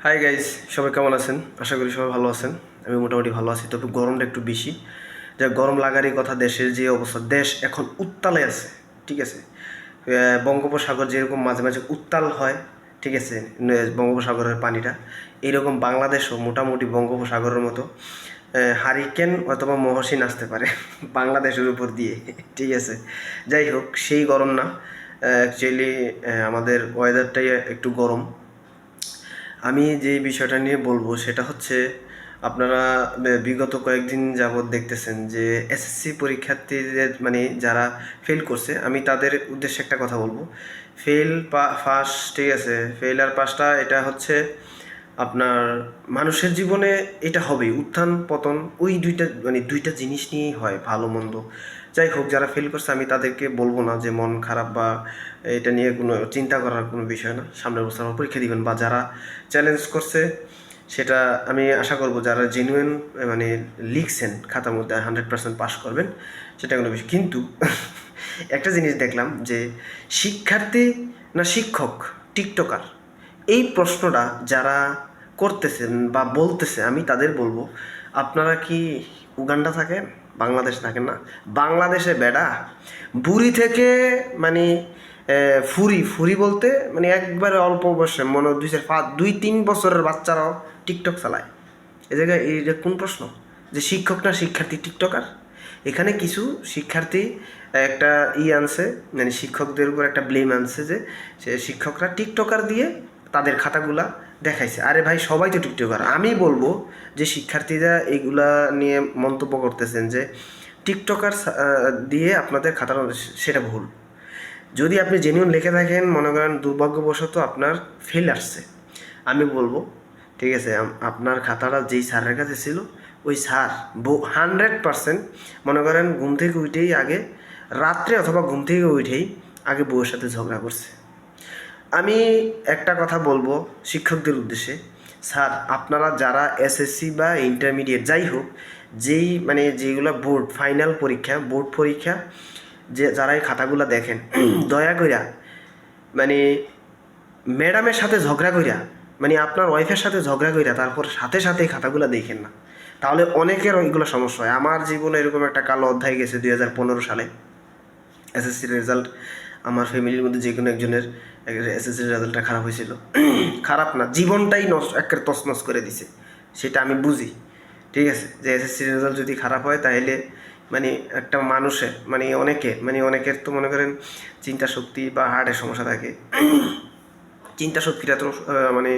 Hi guys, সবাই কেমন আছেন? আশা করি সবাই ভালো আছেন। আমি মোটামুটি ভালো আছি, তবে গরমটা একটু বেশি। যা গরম লাগারই কথা, দেশের যে অবস্থা, দেশ এখন উত্তালে আছে। ঠিক আছে, বঙ্গোপসাগর যেরকম মাঝে মাঝে উত্তাল হয়, ঠিক আছে, বঙ্গোপসাগরের পানিটা, এইরকম বাংলাদেশও মোটামুটি বঙ্গোপসাগরের মতো হারিকেন অথবা মহসিন আসতে পারে বাংলাদেশের উপর দিয়ে। ঠিক আছে, যাই হোক, সেই গরম না। অ্যাকচুয়ালি আমাদের ওয়েদারটাই একটু গরম। আমি যে বিষয়টা নিয়ে বলবো সেটা হচ্ছে, আপনারা বিগত কয়েকদিন যাবৎ দেখতেছেন যে এসএসসি পরীক্ষার্থীদের মানে যারা ফেল করছে, আমি তাদের উদ্দেশ্যে একটা কথা বলবো। ফেল পাস, ঠিক আছে, ফেল আর পাসটা এটা হচ্ছে আপনার মানুষের জীবনে, এটা হবেই, উত্থান পতন ওই দুইটা মানে দুইটা জিনিস নিয়েই হয়, ভালো মন্দ। যাই হোক, যারা ফেল করছে আমি তাদেরকে বলবো না যে মন খারাপ বা এটা নিয়ে কোনো চিন্তা করার কোনো বিষয় না, সামনের বছর আবার পরীক্ষা দিবেন। বা যারা চ্যালেঞ্জ করছে, সেটা আমি আশা করব যারা জেনুইন মানে লিখছেন খাতার মধ্যে 100% পাস করবেন, সেটা কোনো বিষয়। কিন্তু একটা জিনিস দেখলাম যে শিক্ষার্থী না শিক্ষক টিকটকার, এই প্রশ্নটা যারা করতেছেন বা বলতেছে, আমি তাদের বলবো, আপনারা কি উগান্ডা থাকেন? বাংলাদেশ থাকেন না? বাংলাদেশে বেডা বুড়ি থেকে মানে ফুরি ফুরি বলতে মানে একবারে অল্প বয়সে, মনে হয় 2-3 বছরের বাচ্চারাও টিকটক চালায়। এ জায়গায় এইটা কোন প্রশ্ন যে শিক্ষক না শিক্ষার্থী টিকটকার? এখানে কিছু শিক্ষার্থী একটা আনছে, মানে শিক্ষকদের উপর একটা ব্লেম আনছে যে সে শিক্ষকরা টিকটকার দিয়ে তাদের খাতাগুলা দেখাইছে। আরে ভাই, সবাই তো টিকটকার। আমি বলবো যে শিক্ষার্থীরা এগুলা নিয়ে মন্তব্য করতেছেন যে টিকটকার দিয়ে আপনাদের খাতা, সেটা ভুল। যদি আপনি জেনুইন লিখে থাকেন, মনে করেন দুর্ভাগ্যবশত আপনার ফেল আসছে, আমি বলবো ঠিক আছে, আপনার খাতাটা যেই স্যারের কাছে ছিল, ওই স্যার 100% মনে করেন ঘুম থেকে উঠেই আগে, রাত্রে অথবা ঘুম থেকে উঠেই আগে বউয়ের সাথে ঝগড়া করছে। আমি একটা কথা বলবো শিক্ষকদের উদ্দেশ্যে, স্যার আপনারা যারা এসএসসি বা ইন্টারমিডিয়েট যাই হোক, যেই মানে যেগুলো বোর্ড ফাইনাল পরীক্ষা, বোর্ড পরীক্ষা, যে যারা এই খাতাগুলো দেখেন, দয়া কইরা মানে ম্যাডামের সাথে ঝগড়া কইরা, মানে আপনার ওয়াইফের সাথে ঝগড়া কইরা তারপর সাথে সাথে এই খাতাগুলো দেখেন না। তাহলে অনেকের এগুলো সমস্যা হয়। আমার জীবনে এরকম একটা কালো অধ্যায় গেছে 2015 সালে। এসএসসির রেজাল্ট, আমার ফ্যামিলির মধ্যে যে কোনো একজনের এসএসসির রেজাল্টটা খারাপ হয়েছিল। খারাপ না, জীবনটাই একেবারে তছনছ করে দিছে, সেটা আমি বুঝি। ঠিক আছে, যে এসএসসির রেজাল্ট যদি খারাপ হয় তাহলে মানে একটা মানুষের মানে অনেকের তো মনে করেন চিন্তা শক্তি বা হার্টের সমস্যা থাকে। চিন্তা শক্তিটা তো মানে